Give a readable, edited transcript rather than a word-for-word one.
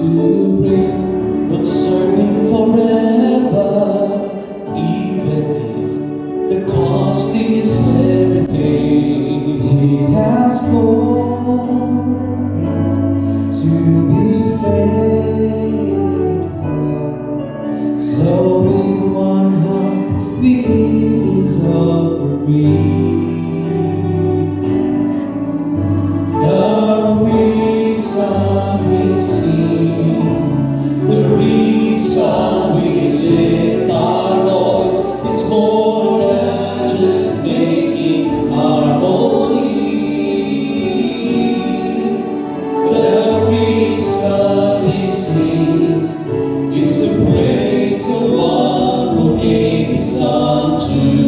to bring, will serve Him forever, even if the cost is everything. He has called to be faithful, so in one heart we give His offering. The reason we sing, the reason we lift our voice is more than just making harmony. The reason we sing is to praise the one who gave His Son to